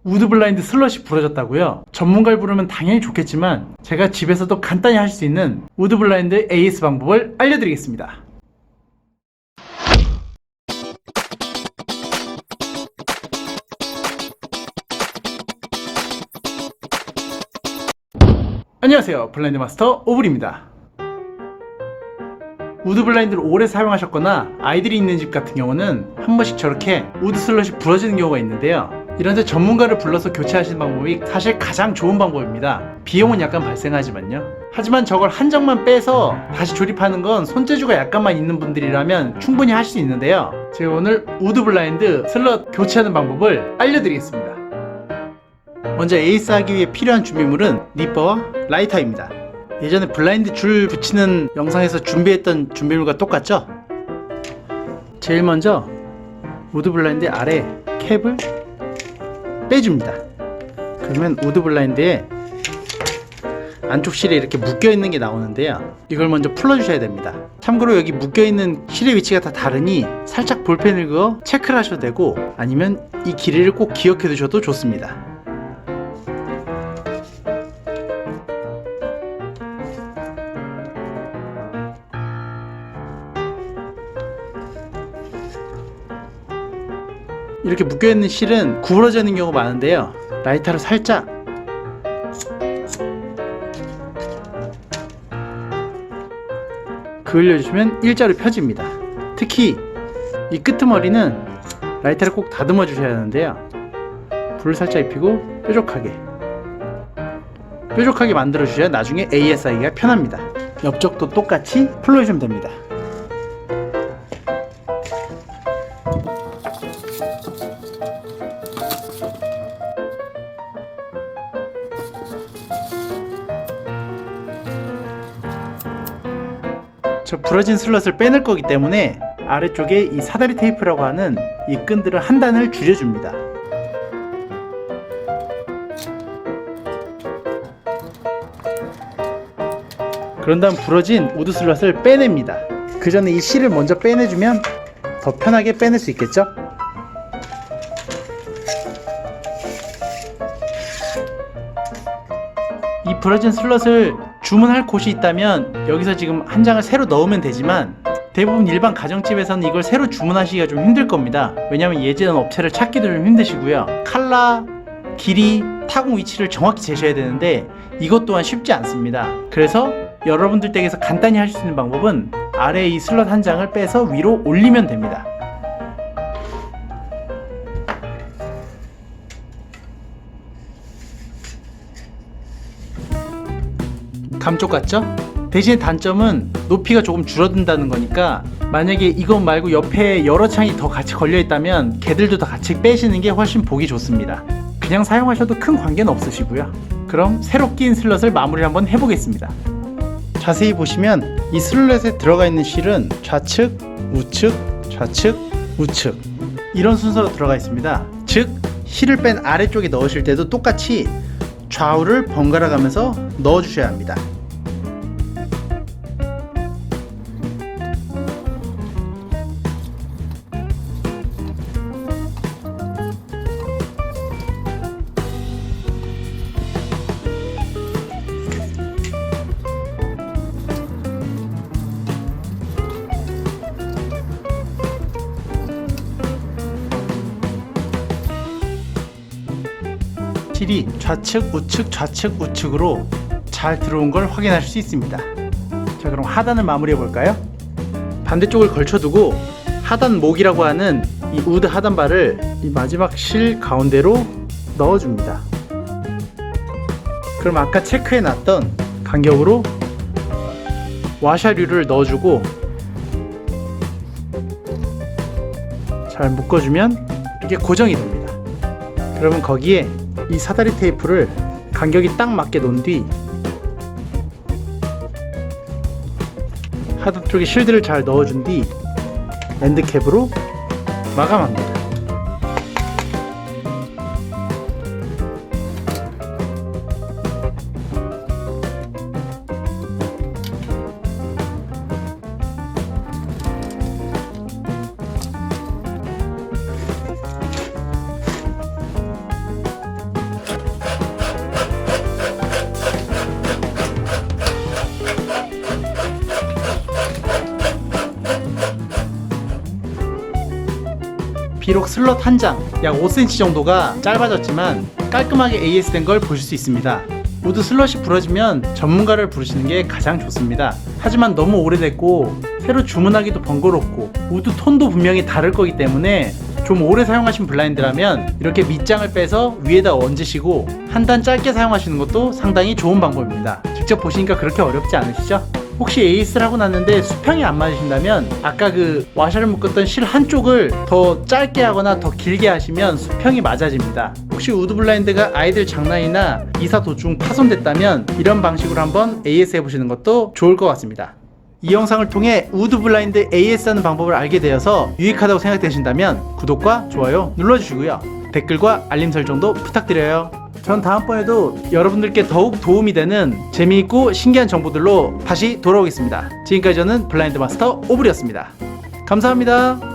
우드 블라인드 슬럿이 부러졌다고요? 전문가를 부르면 당연히 좋겠지만 제가 집에서도 간단히 할 수 있는 우드 블라인드 AS 방법을 알려드리겠습니다. 안녕하세요, 블라인드 마스터 오블입니다. 우드 블라인드를 오래 사용하셨거나 아이들이 있는 집 같은 경우는 한 번씩 저렇게 우드 슬럿이 부러지는 경우가 있는데요, 이런데 전문가를 불러서 교체하시는 방법이 사실 가장 좋은 방법입니다. 비용은 약간 발생하지만요. 하지만 저걸 한정만 빼서 다시 조립하는 건 손재주가 약간만 있는 분들이라면 충분히 할 수 있는데요, 제가 오늘 우드 블라인드 슬럿 교체하는 방법을 알려드리겠습니다. 먼저 에이스 하기 위해 필요한 준비물은 니퍼와 라이터입니다. 예전에 블라인드 줄 붙이는 영상에서 준비했던 준비물과 똑같죠? 제일 먼저 우드 블라인드 아래 캡을 빼줍니다. 그러면 우드 블라인드에 안쪽 실에 이렇게 묶여있는 게 나오는데요, 이걸 먼저 풀어주셔야 됩니다. 참고로 여기 묶여있는 실의 위치가 다 다르니 살짝 볼펜을 그어 체크를 하셔도 되고, 아니면 이 길이를 꼭 기억해 두셔도 좋습니다. 이렇게 묶여있는 실은 구부러지는 경우가 많은데요, 라이터로 살짝 그을려주시면 일자로 펴집니다. 특히 이 끄트머리는 라이터를 꼭 다듬어 주셔야 하는데요, 불을 살짝 입히고 뾰족하게 만들어 주셔야 나중에 AS하기가 편합니다. 옆쪽도 똑같이 풀어주시면 됩니다. 저 부러진 슬럿을 빼낼 거기 때문에 아래쪽에 이 사다리 테이프라고 하는 이 끈들을 한 단을 줄여줍니다. 그런 다음 부러진 우드 슬럿을 빼냅니다. 그 전에 이 실을 먼저 빼내주면 더 편하게 빼낼 수 있겠죠? 이 부러진 슬럿을 주문할 곳이 있다면 여기서 지금 한 장을 새로 넣으면 되지만, 대부분 일반 가정집에서는 이걸 새로 주문하시기가 좀 힘들 겁니다. 왜냐면 예전 업체를 찾기도 좀 힘드시고요, 칼라, 길이, 타공 위치를 정확히 재셔야 되는데 이것 또한 쉽지 않습니다. 그래서 여러분들 댁에서 간단히 하실 수 있는 방법은 아래에 이 슬럿 한 장을 빼서 위로 올리면 됩니다. 감쪽 같죠? 대신에 단점은 높이가 조금 줄어든다는 거니까, 만약에 이것 말고 옆에 여러 창이 더 같이 걸려 있다면 걔들도 다 같이 빼시는 게 훨씬 보기 좋습니다. 그냥 사용하셔도 큰 관계는 없으시고요. 그럼 새로 낀 슬럿을 마무리를 한번 해보겠습니다. 자세히 보시면 이 슬럿에 들어가 있는 실은 좌측, 우측, 좌측, 우측 이런 순서로 들어가 있습니다. 즉 실을 뺀 아래쪽에 넣으실 때도 똑같이 좌우를 번갈아 가면서 넣어 주셔야 합니다. 실이 좌측, 우측, 좌측, 우측으로 잘 들어온 걸 확인하실 수 있습니다. 자, 그럼 하단을 마무리해 볼까요? 반대쪽을 걸쳐두고 하단 목이라고 하는 이 우드 하단바를 이 마지막 실 가운데로 넣어줍니다. 그럼 아까 체크해 놨던 간격으로 와샤류를 넣어주고 잘 묶어주면 이렇게 고정이 됩니다. 그러면 거기에 이 사다리 테이프를 간격이 딱 맞게 놓은 뒤 하단 쪽에 실드를 잘 넣어준 뒤 엔드캡으로 마감합니다. 비록 슬롯 한 장, 약 5cm 정도가 짧아졌지만 깔끔하게 AS 된 걸 보실 수 있습니다. 우드 슬롯이 부러지면 전문가를 부르시는 게 가장 좋습니다. 하지만 너무 오래됐고 새로 주문하기도 번거롭고 우드 톤도 분명히 다를 거기 때문에 좀 오래 사용하신 블라인드라면 이렇게 밑장을 빼서 위에다 얹으시고 한 단 짧게 사용하시는 것도 상당히 좋은 방법입니다. 직접 보시니까 그렇게 어렵지 않으시죠? 혹시 AS를 하고 났는데 수평이 안 맞으신다면 아까 그 와샤를 묶었던 실 한쪽을 더 짧게 하거나 더 길게 하시면 수평이 맞아집니다. 혹시 우드 블라인드가 아이들 장난이나 이사 도중 파손됐다면 이런 방식으로 한번 AS 해보시는 것도 좋을 것 같습니다. 이 영상을 통해 우드 블라인드 AS 하는 방법을 알게 되어서 유익하다고 생각되신다면 구독과 좋아요 눌러주시고요. 댓글과 알림 설정도 부탁드려요. 전 다음번에도 여러분들께 더욱 도움이 되는 재미있고 신기한 정보들로 다시 돌아오겠습니다. 지금까지 저는 블라인드 마스터 오블이었습니다. 감사합니다.